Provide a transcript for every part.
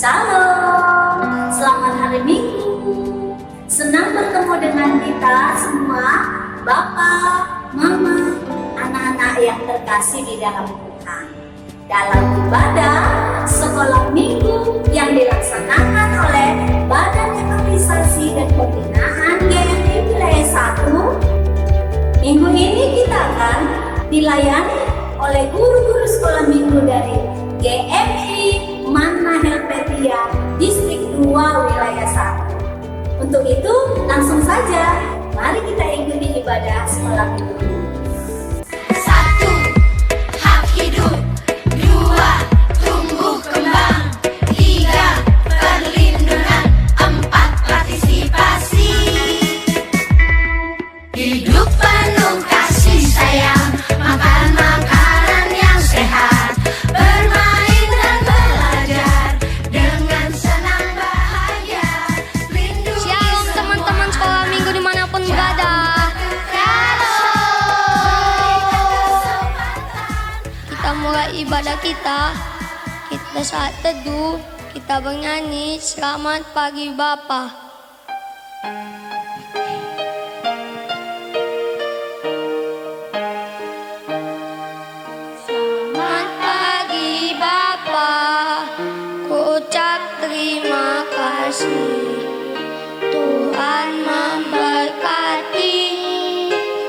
Shalom, selamat hari Minggu. Senang bertemu dengan kita semua, Bapak, Mama, anak-anak yang terkasih di dalam Tuhan. Dalam ibadah sekolah minggu yang dilaksanakan oleh Badan Evangelisasi dan Pembinaan GMI Wilayah 1, minggu ini kita akan dilayani oleh guru-guru sekolah minggu dari GMI Manna Helvetia Distrik 2 Wilayah 1. Untuk itu langsung saja mari kita ikuti ibadah sekolah minggu. 1. Hak hidup. 2. Tumbuh kembang. 3. Perlindungan. 4. Partisipasi. Hidup penuh kasih sayang. Makan makanan yang sehat. Bermain dan belajar dengan senang bahagia. Lindungi Shalom teman-teman sekolah minggu dimanapun berada. Kita mulai ibadah kita saat teduh, kita bernyanyi Selamat Pagi Bapa. Selamat pagi Bapa, ku ucap terima kasih. Tuhan memberkati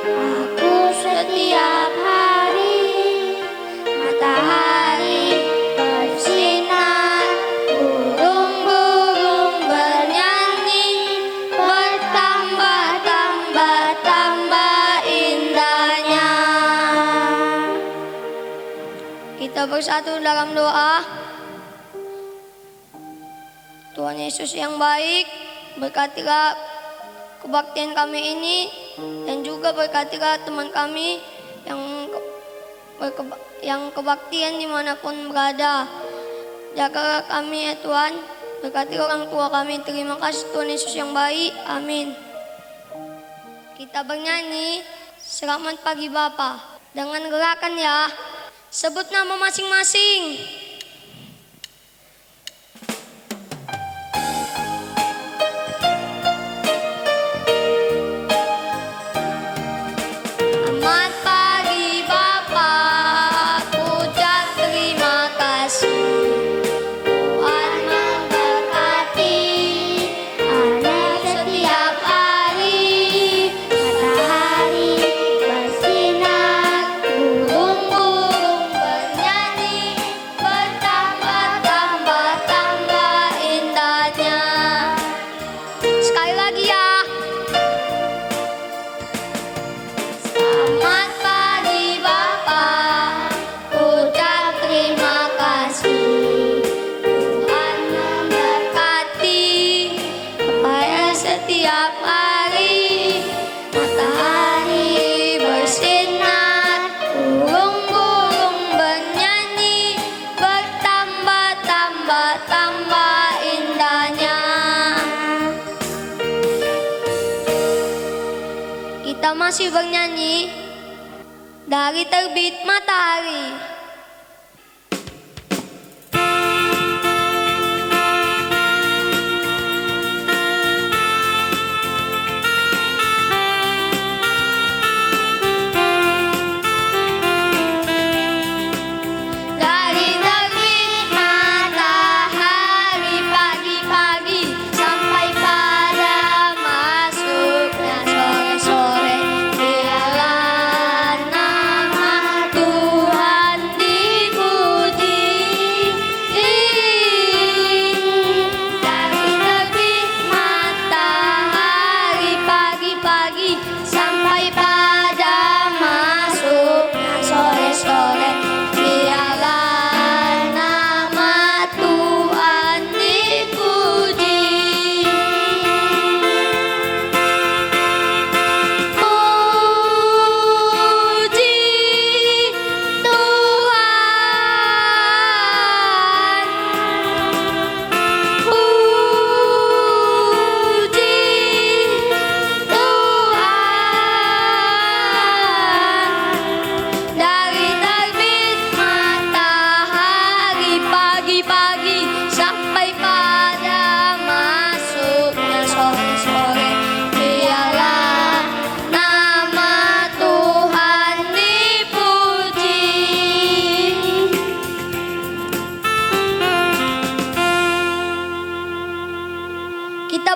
aku setiap hari. Matahari bersinar, burung-burung bernyanyi, bertambah indahnya. Kita bersatu dalam doa. Tuhan Yesus yang baik, berkatilah kebaktian kami ini dan juga berkatilah teman kami yang kebaktian dimanapun berada. Jagalah kami ya Tuhan, berkatilah orang tua kami. Terima kasih Tuhan Yesus yang baik, amin. Kita bernyanyi Selamat Pagi Bapa dengan gerakan ya. Sebut nama masing-masing. Selamat pagi Bapa, ku ucap terima kasih. Tuhan memberkati anak setiap hari. Matahari bersinar, burung-burung bernyanyi, bertambah indahnya. Sekali lagi ya. Selamat pagi Bapa, ucap terima kasih. Tuhan memberkati supaya setiap hari. Matahari bersinar, burung-burung bernyanyi, bertambah indahnya. Kita masih bernyanyi dari terbit matahari. Dari terbit matahari pagi-pagi sampai pada masuknya sore-sore, biarlah nama Tuhan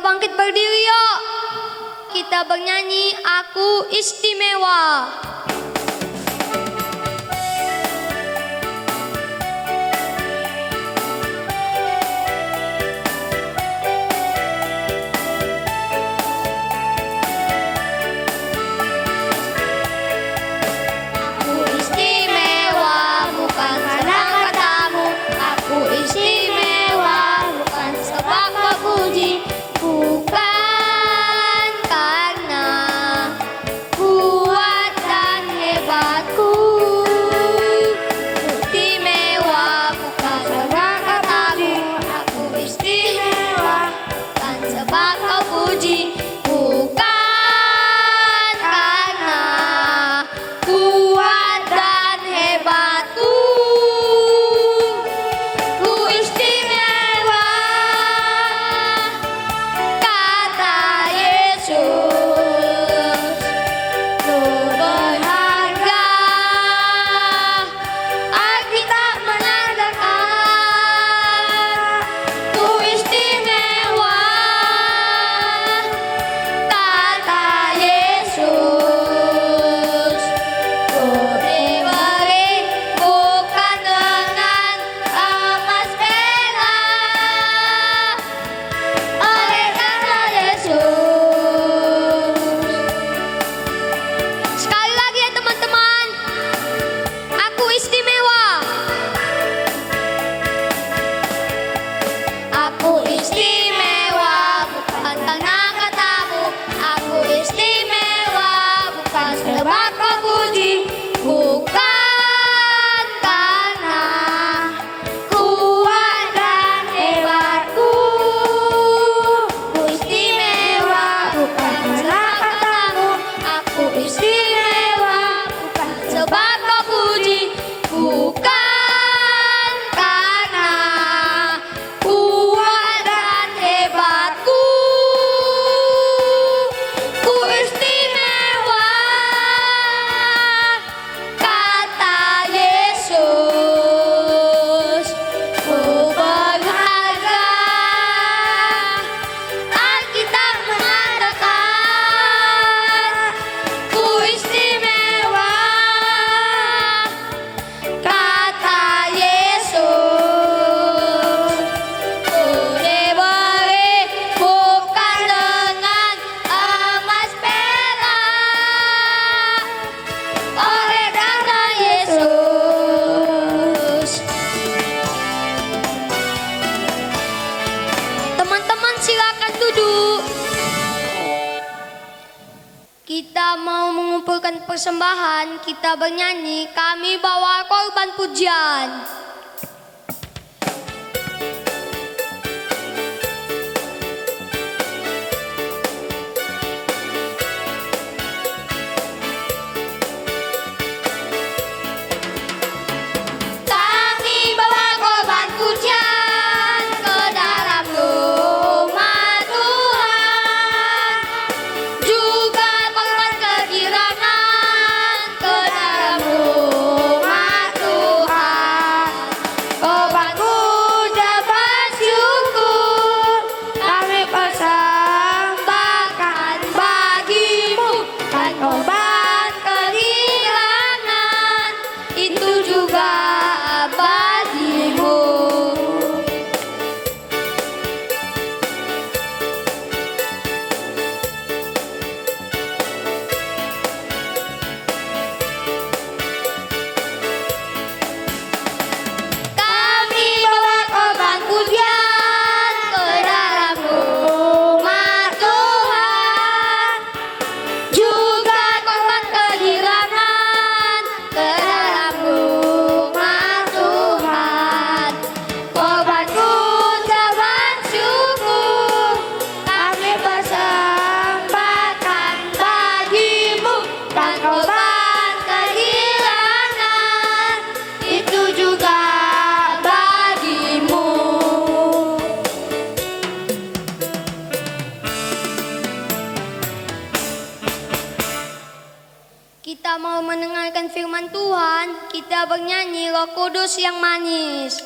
bangkit berdiri yuk. Kita bernyanyi Aku Istimewa. Aku istimewa bukan karena katamu. Aku istimewa bukan sebab kau puji. Bukan karena kuat dan hebatku. Istimewa bukan karena katamu. Aku istimewa bukan sebab kau puji. Bukan karena kuat dan hebatku. Ku istimewa, kata Yesus. Ku berharga, Alkitab menandakan. Ku istimewa, kata Yesus. Ku diberi bukan dengan emas perak, oleh karena Yesus. Sekali lagi ya teman-teman, aku istimewa. Aku istimewa bukan karena katamu. Aku istimewa bukan sebab kau puji. Bukan karena kuat dan hebatku. Ku istimewa bukan karena katamu. Aku istimewa bukan sebab kau puji. Bukan karena kuat dan hebatku. Ku istimewa, kata Yesus. Ku berharga, Alkitab menandakan. Ku istimewa, kata Yesus. Ku diberi bukan dengan emas perak, oleh karena Yesus. Teman-teman silakan duduk. Kita mau mengumpulkan persembahan. Kita bernyanyi Kami Bawa Korban Pujian. Kami bawa korban pujian ke dalam rumah Tuhan, juga korban kegirangan ke dalam rumah Tuhan. Korban ucapan syukur kami persembahkan bagimu, dan korban kehilangan itu juga bagimu. Kami bawa korban pujian ke dalam rumah Tuhan, juga korban kehilangan ke dalam rumah Tuhan. Korban ucapan syukur kami persembahkan bagimu, dan korban kehilangan itu juga bagimu. Kita mau mendengarkan firman Tuhan. Kita bernyanyi Roh Kudus yang manis.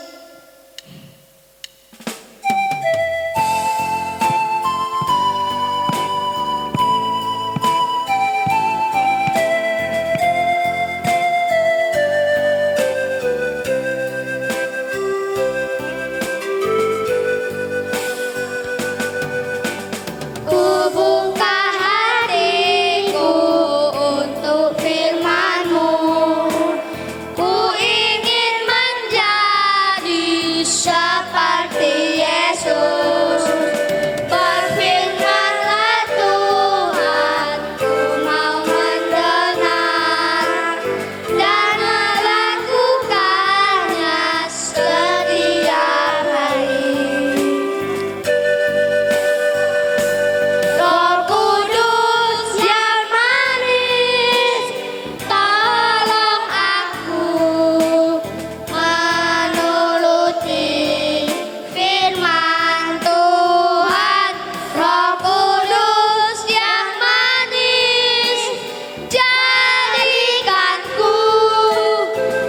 seperti Yesus. Berfirmanlah Tuhan, ku mau mendengar dan melakukannya setiap hari. Roh Kudus yang manis, tolong aku menuruti firman Tuhan. Roh Kudus yang manis, jadikanku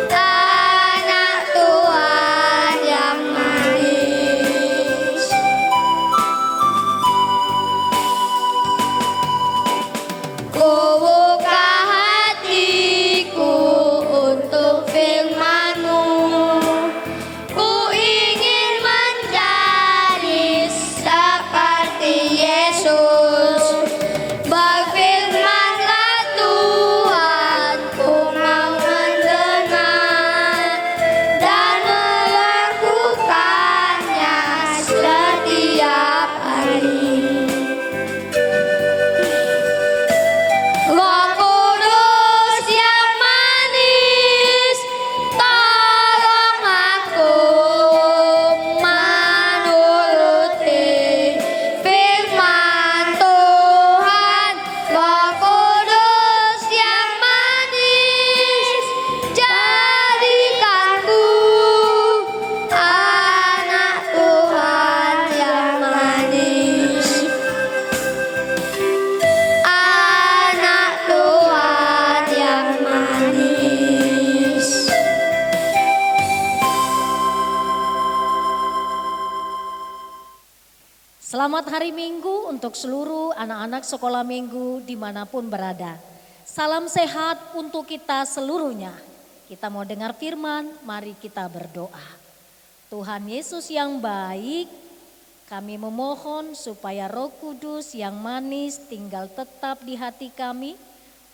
anak Tuhan yang manis. Ku buka hatiku untuk firman-Mu. Ku ingin menjadi seperti Yesus. Berfirmanlah Tuhan, ku mau mendengar dan melakukannya setiap hari. Roh Kudus yang manis, tolong aku menuruti firman Tuhan. Roh Kudus yang manis, jadikanku anak Tuhan yang manis. Anak Tuhan yang manis. Selamat hari Minggu untuk seluruh anak-anak sekolah minggu dimanapun berada. Salam sehat untuk kita seluruhnya. Kita mau dengar firman, mari kita berdoa. Tuhan Yesus yang baik, kami memohon supaya Roh Kudus yang manis tinggal tetap di hati kami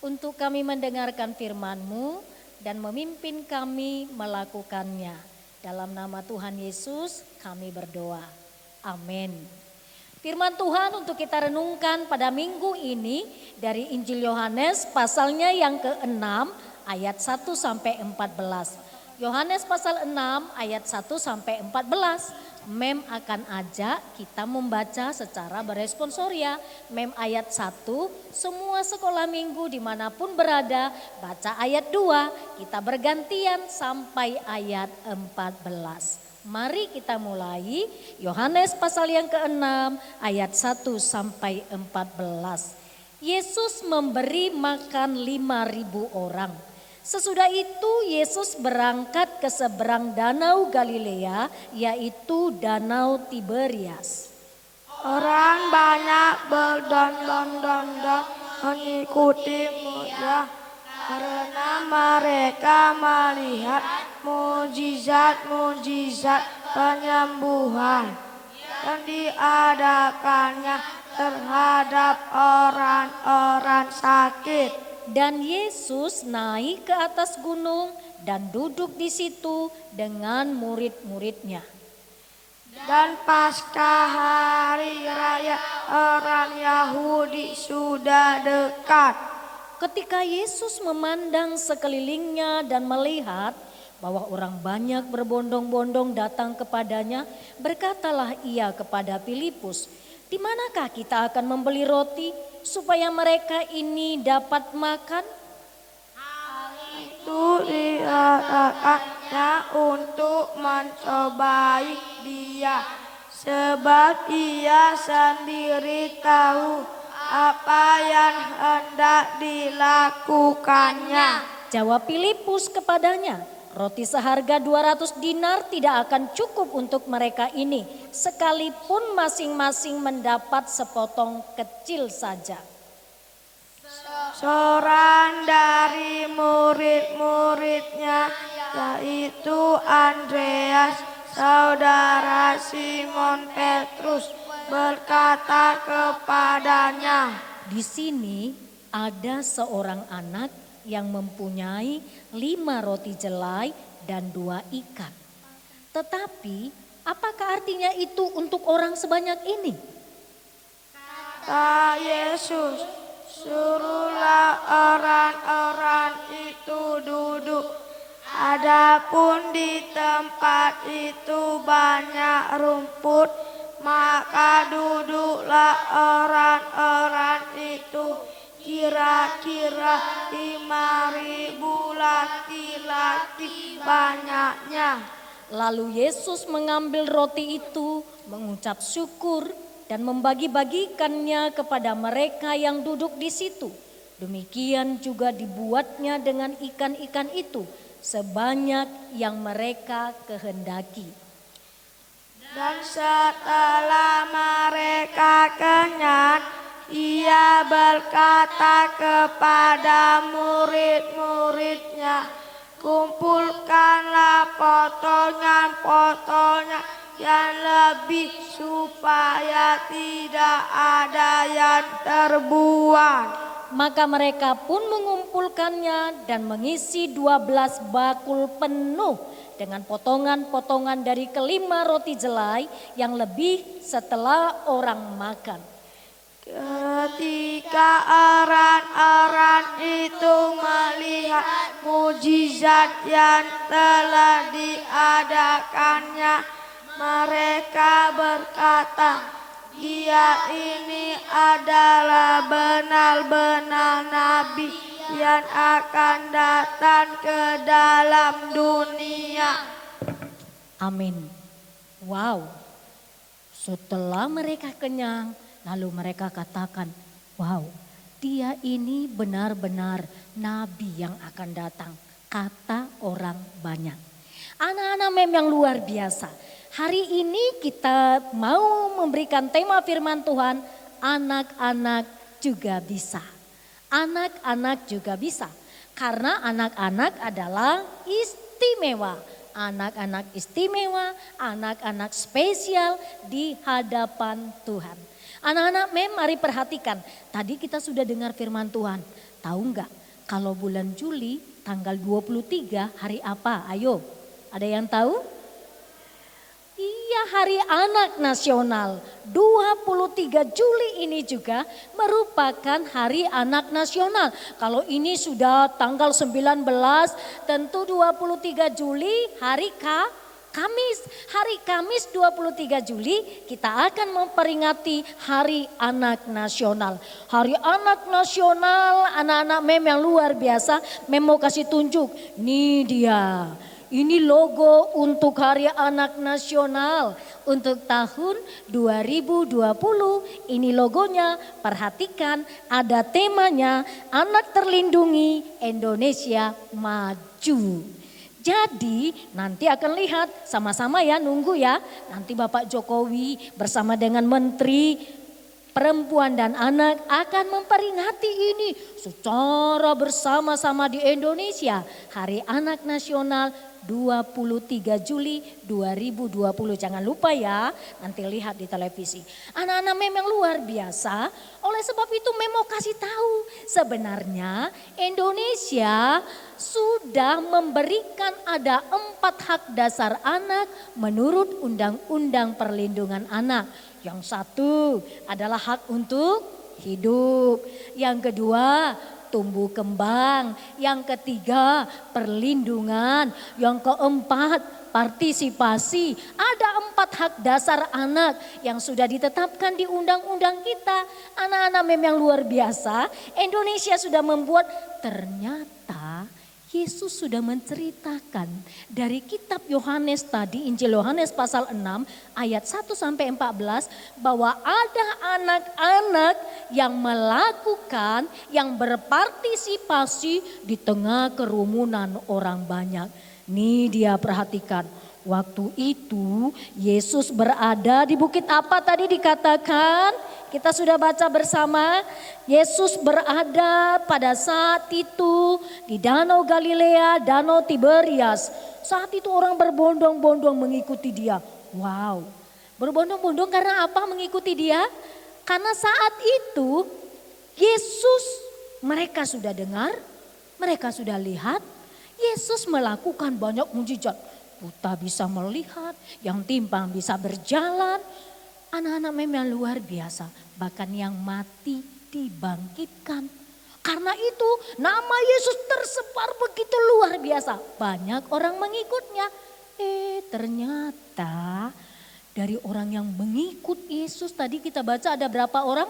untuk kami mendengarkan firman-Mu dan memimpin kami melakukannya. Dalam nama Tuhan Yesus kami berdoa. Amin. Firman Tuhan untuk kita renungkan pada minggu ini dari Injil Yohanes pasalnya yang ke-6 ayat 1 sampai 14. Yohanes pasal 6 ayat 1 sampai 14. Mem akan ajak kita membaca secara beresponsoria. Mem ayat 1, semua sekolah minggu dimanapun berada baca ayat 2. Kita bergantian sampai ayat 14. Mari kita mulai Yohanes pasal yang ke-6 ayat 1 sampai 14. Yesus memberi makan 5.000 orang. Sesudah itu Yesus berangkat ke seberang danau Galilea, yaitu danau Tiberias. Orang banyak berbondong-bondong mengikuti Dia karena mereka melihat mujizat-mujizat penyembuhan yang diadakannya terhadap orang-orang sakit. Dan Yesus naik ke atas gunung dan duduk di situ dengan murid-muridnya. Dan pasca hari raya orang Yahudi sudah dekat. Ketika Yesus memandang sekelilingnya dan melihat bahwa orang banyak berbondong-bondong datang kepadanya, berkatalah ia kepada Filipus, "Di manakah kita akan membeli roti supaya mereka ini dapat makan?" Itu diadakannya untuk mencobai Dia, sebab Ia sendiri tahu apa yang hendak dilakukannya. Jawab Filipus kepadanya, "Roti seharga 200 dinar tidak akan cukup untuk mereka ini, sekalipun masing-masing mendapat sepotong kecil saja." Seorang dari murid-muridnya, yaitu Andreas, saudara Simon Petrus, berkata kepadanya, Di sini ada seorang anak yang mempunyai 5 roti jelai dan 2 ikan. Tetapi Apakah artinya itu untuk orang sebanyak ini? Kata Yesus, suruhlah orang-orang itu duduk. Adapun di tempat itu banyak rumput, maka duduklah orang-orang itu. Kira-kira 5.000 laki-laki banyaknya. Lalu Yesus mengambil roti itu, mengucap syukur dan membagi-bagikannya kepada mereka yang duduk di situ. Demikian juga dibuatnya dengan ikan-ikan itu, sebanyak yang mereka kehendaki. Dan setelah mereka kenyang, ia berkata kepada murid-muridnya, kumpulkanlah potongan-potongan yang lebih supaya tidak ada yang terbuang. Maka mereka pun mengumpulkannya dan mengisi 12 bakul penuh dengan potongan-potongan dari kelima roti jelai yang lebih setelah orang makan. Ketika orang-orang itu melihat mujizat yang telah diadakannya, mereka berkata, dia ini adalah benar-benar nabi yang akan datang ke dalam dunia. Amin. Wow. Setelah mereka kenyang, lalu mereka katakan, wow, dia ini benar-benar nabi yang akan datang. Kata orang banyak. Anak-anak mem yang luar biasa. Hari ini kita mau memberikan tema firman Tuhan, anak-anak juga bisa. Anak-anak juga bisa. Karena anak-anak adalah istimewa. Anak-anak istimewa, anak-anak spesial di hadapan Tuhan. Anak-anak mem, mari perhatikan. Tadi kita sudah dengar firman Tuhan. Tahu enggak kalau bulan Juli tanggal 23 hari apa? Ayo, ada yang tahu? Iya, Hari Anak Nasional. 23 Juli ini juga merupakan Hari Anak Nasional. Kalau ini sudah tanggal 19, tentu 23 Juli hari Kamis. Hari Kamis 23 Juli kita akan memperingati Hari Anak Nasional. Hari Anak Nasional, anak-anak mem yang luar biasa. Mem mau kasih tunjuk, nih dia. Ini logo untuk Hari Anak Nasional untuk tahun 2020. Ini logonya, perhatikan ada temanya Anak Terlindungi Indonesia Maju. Jadi nanti akan lihat sama-sama ya, nunggu ya. Nanti Bapak Jokowi bersama dengan Menteri Perempuan dan Anak akan memperingati ini secara bersama-sama di Indonesia. Hari Anak Nasional 23 Juli 2020. Jangan lupa ya, nanti lihat di televisi. Anak-anak memang luar biasa. Oleh sebab itu Memo kasih tahu, sebenarnya Indonesia sudah memberikan ada 4 hak dasar anak menurut Undang-Undang Perlindungan Anak. Yang satu adalah hak untuk hidup. Yang kedua, tumbuh kembang. Yang ketiga, perlindungan. Yang keempat, partisipasi. Ada 4 hak dasar anak yang sudah ditetapkan di undang-undang kita. Anak-anak memang luar biasa. Indonesia sudah membuat, ternyata Yesus sudah menceritakan dari kitab Yohanes tadi, Injil Yohanes pasal 6 ayat 1 sampai 14 bahwa ada anak-anak yang melakukan, yang berpartisipasi di tengah kerumunan orang banyak. Nih dia perhatikan, waktu itu Yesus berada di bukit apa tadi dikatakan? Kita sudah baca bersama, Yesus berada pada saat itu di Danau Galilea, Danau Tiberias. Saat itu orang berbondong-bondong mengikuti dia. Wow, berbondong-bondong karena apa mengikuti dia? Karena saat itu Yesus, mereka sudah dengar, mereka sudah lihat, Yesus melakukan banyak mujizat. buta bisa melihat, yang timpang bisa berjalan. Anak-anak memang luar biasa, bahkan yang mati dibangkitkan. Karena itu nama Yesus tersebar begitu luar biasa, banyak orang mengikutnya. Ternyata dari orang yang mengikut Yesus tadi kita baca ada berapa orang?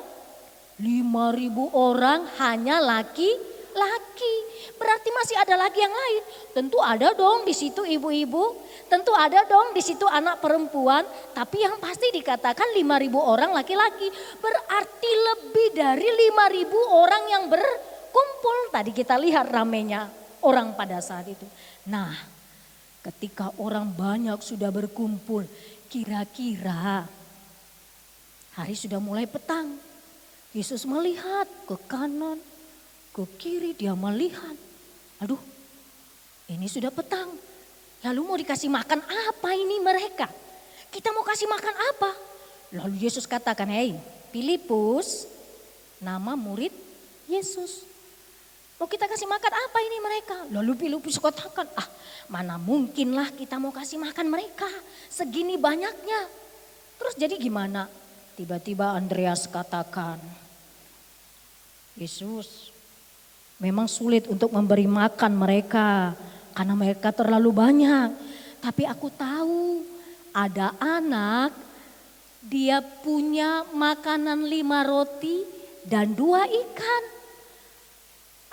5.000 orang hanya laki-laki. Berarti masih ada lagi yang lain. Tentu ada dong di situ ibu-ibu. Tentu ada dong di situ anak perempuan. Tapi yang pasti dikatakan 5.000 orang laki-laki. Berarti lebih dari 5.000 orang yang berkumpul. Tadi kita lihat ramenya orang pada saat itu. Nah, ketika orang banyak sudah berkumpul, kira-kira hari sudah mulai petang. Yesus melihat ke kanan, ke kiri, dia melihat. Aduh, ini sudah petang. Lalu mau dikasih makan apa ini mereka? Kita mau kasih makan apa? Lalu Yesus katakan, hei Filipus, nama murid Yesus. Mau kita kasih makan apa ini mereka? Lalu Filipus katakan, mana mungkinlah kita mau kasih makan mereka segini banyaknya. Terus jadi gimana? Tiba-tiba Andreas katakan, Yesus memang sulit untuk memberi makan mereka karena mereka terlalu banyak. Tapi aku tahu ada anak, dia punya makanan 5 roti dan 2 ikan.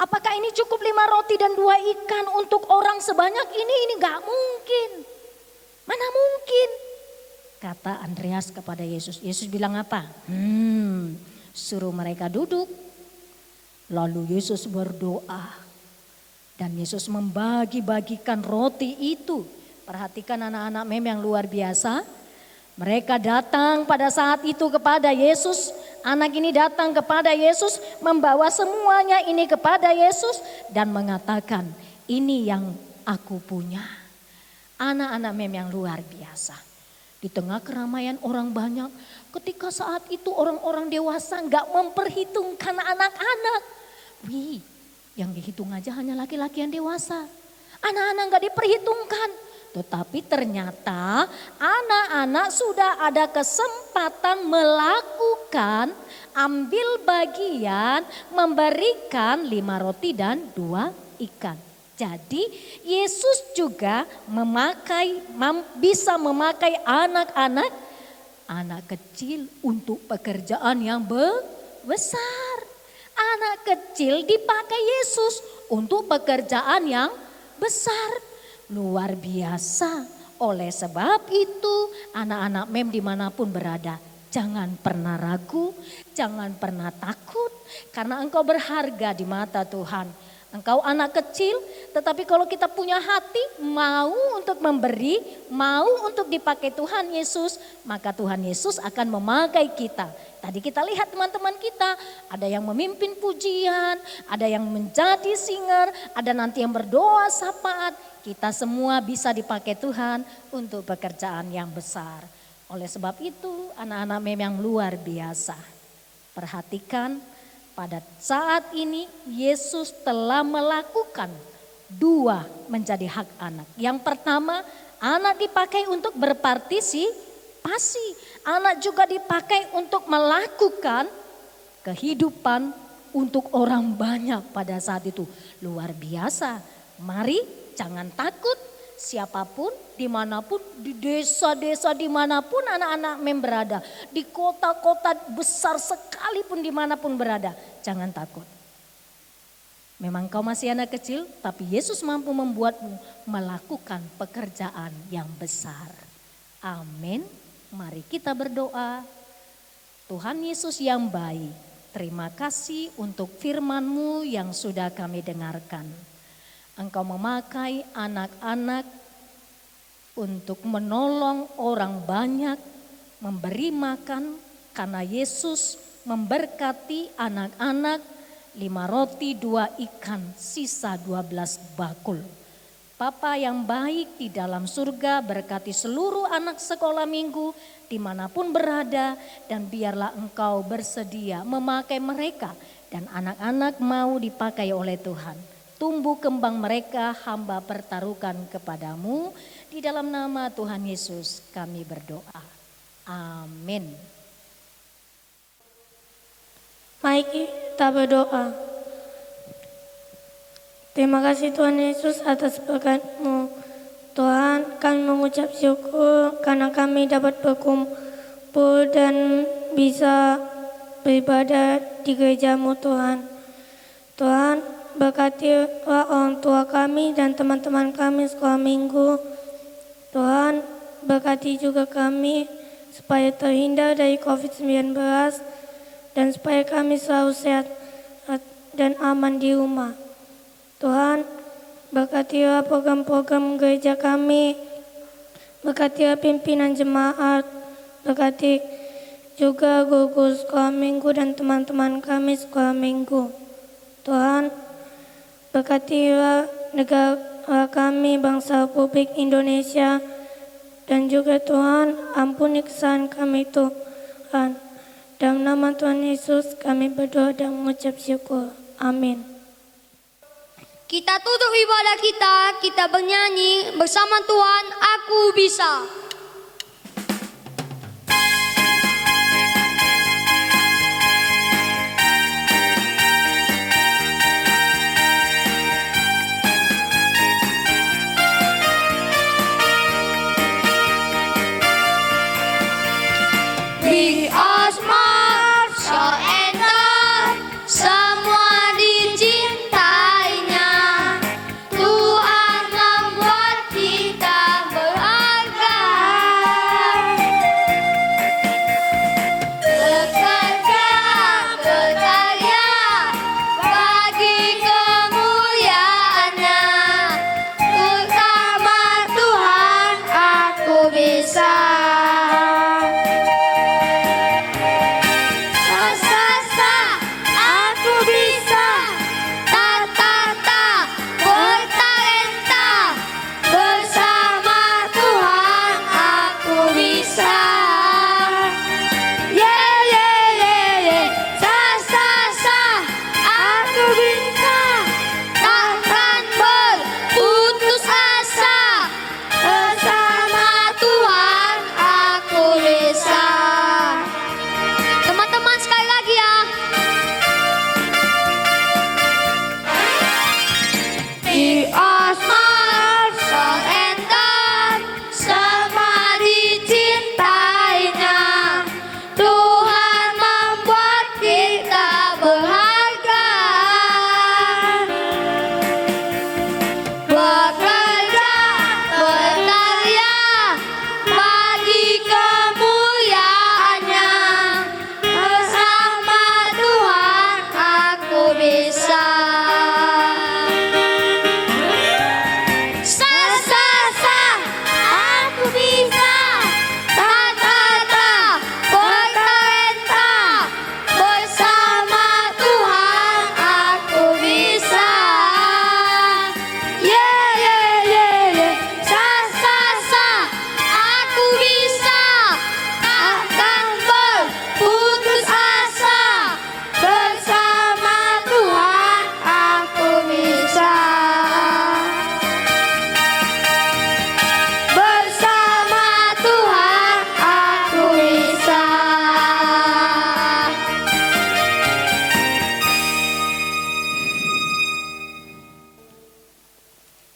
Apakah ini cukup 5 roti dan 2 ikan untuk orang sebanyak ini? Ini gak mungkin. Mana mungkin? Kata Andreas kepada Yesus. Yesus bilang apa? Suruh mereka duduk. Lalu Yesus berdoa. Dan Yesus membagi-bagikan roti itu. Perhatikan anak-anak yang luar biasa. Mereka datang pada saat itu kepada Yesus. Anak ini datang kepada Yesus, membawa semuanya ini kepada Yesus dan mengatakan, ini yang aku punya. Anak-anak yang luar biasa. Di tengah keramaian orang banyak, ketika saat itu orang-orang dewasa gak memperhitungkan anak-anak. Yang dihitung aja hanya laki-laki yang dewasa. Anak-anak gak diperhitungkan. Tetapi ternyata anak-anak sudah ada kesempatan melakukan, ambil bagian, memberikan 5 roti dan 2 ikan. Jadi Yesus juga bisa memakai anak kecil untuk pekerjaan yang besar. Anak kecil dipakai Yesus untuk pekerjaan yang besar. Luar biasa. Oleh sebab itu anak-anak dimanapun berada, jangan pernah ragu, jangan pernah takut. Karena engkau berharga di mata Tuhan. Engkau anak kecil, tetapi kalau kita punya hati mau untuk memberi, mau untuk dipakai Tuhan Yesus, maka Tuhan Yesus akan memakai kita. Tadi kita lihat teman-teman kita, ada yang memimpin pujian, ada yang menjadi singer, ada nanti yang berdoa syafaat. Kita semua bisa dipakai Tuhan untuk pekerjaan yang besar. Oleh sebab itu anak-anak yang luar biasa. Perhatikan. Pada saat ini Yesus telah melakukan 2 menjadi hak anak. Yang pertama, anak dipakai untuk berpartisipasi. Anak juga dipakai untuk melakukan kehidupan untuk orang banyak pada saat itu. Luar biasa. Mari jangan takut. Siapapun, dimanapun, di desa-desa dimanapun anak-anak berada. Di kota-kota besar sekalipun dimanapun berada. Jangan takut. Memang kau masih anak kecil, tapi Yesus mampu membuatmu melakukan pekerjaan yang besar. Amin. Mari kita berdoa. Tuhan Yesus yang baik, terima kasih untuk firman-Mu yang sudah kami dengarkan. Engkau memakai anak-anak untuk menolong orang banyak, memberi makan karena Yesus memberkati anak-anak 5 roti 2 ikan, sisa 12 bakul. Bapa yang baik di dalam surga, berkati seluruh anak sekolah minggu dimanapun berada, dan biarlah Engkau bersedia memakai mereka dan anak-anak mau dipakai oleh Tuhan. Tumbuh kembang mereka hamba pertaruhkan kepadamu. Di Di dalam nama Tuhan Yesus kami berdoa. Amin. Mari kita berdoa. Terima kasih Tuhan Yesus atas berkat-Mu. Tuhan, kami mengucap syukur karena kami dapat berkumpul dan bisa beribadah di gereja-Mu Tuhan. Tuhan, berkati orang tua kami dan teman-teman kami sekolah minggu. Tuhan, berkati juga kami supaya terhindar dari COVID-19 dan supaya kami selalu sehat dan aman di rumah. Tuhan, berkatilah program-program gereja kami, berkatilah pimpinan jemaat, berkati juga guru-guru sekolah minggu dan teman-teman kami sekolah minggu. Tuhan, berkatilah negara kami, bangsa Republik Indonesia, dan juga Tuhan, ampuni kesalahan kami Tuhan. Dalam nama Tuhan Yesus kami berdoa dan mengucap syukur. Amin. Kita tutup ibadah kita bernyanyi bersama Tuhan, aku bisa. Big Osmar, so enter, semua dicintainya. Tuhan membuat kita berharga. Bekerja, berkarya, bagi kemuliaannya. Bersama Tuhan aku bisa.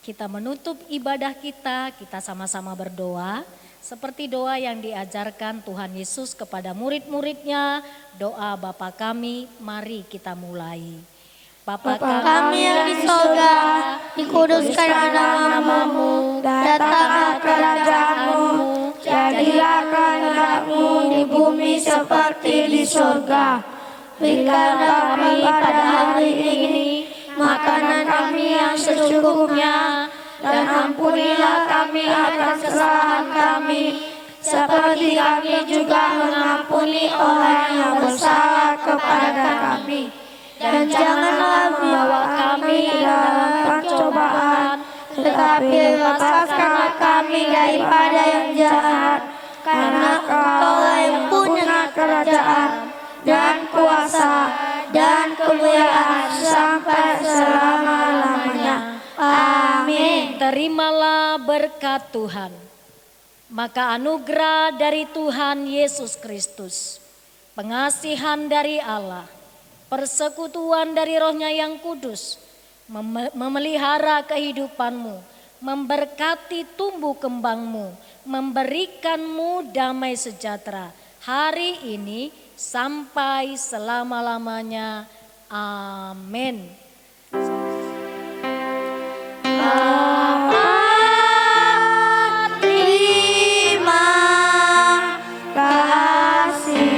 Kita menutup ibadah kita sama-sama berdoa. Seperti doa yang diajarkan Tuhan Yesus kepada murid-muridnya, doa Bapa kami, mari kita mulai. Bapa kami yang di sorga, dikuduskan namamu, datanglah kerajaanmu, jadilah kehendak-Mu di bumi seperti di sorga. Berikanlah kami pada hari ini makanan kami yang secukupnya, dan ampunilah kami atas kesalahan kami, seperti kami juga mengampuni orang yang bersalah kepada kami. Dan janganlah membawa kami dalam pencobaan, tetapi lepaskanlah kami daripada yang jahat, karena Engkau yang punya kerajaan dan kuasa dan kemuliaan sampai selama-lamanya. Amin. terimalah berkat Tuhan. Maka anugerah dari Tuhan Yesus Kristus, pengasihan dari Allah, persekutuan dari Roh-Nya yang kudus, memelihara kehidupanmu, memberkati tumbuh kembangmu, memberikanmu damai sejahtera hari ini sampai selama-lamanya. Amin. Terima kasih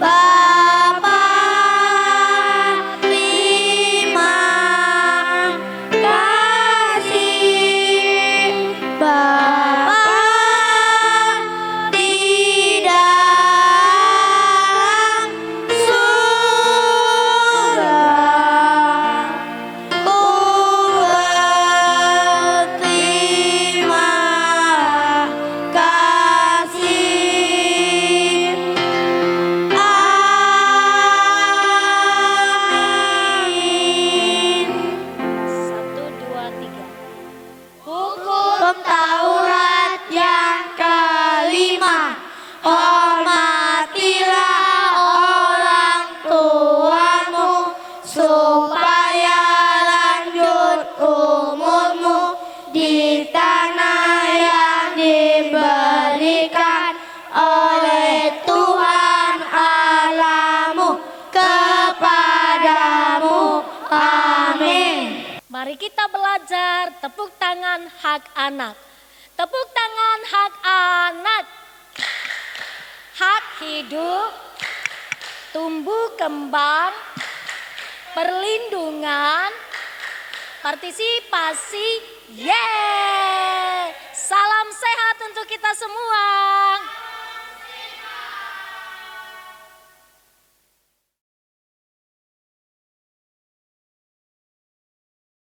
Bapa, terima kasih Bapa di dalam surga. Terima kasih. Amin. 1, 2, 3. Hukum Taurat yang kelima, hormatilah orang tuamu supaya lanjut umurmu di tanah yang diberikan oleh Tuhan Allahmu kepadamu. Amin. Mari kita belajar tepuk tangan hak anak. Tepuk tangan hak anak. Hak hidup, tumbuh kembang, perlindungan, partisipasi. Yeay! Salam sehat untuk kita semua.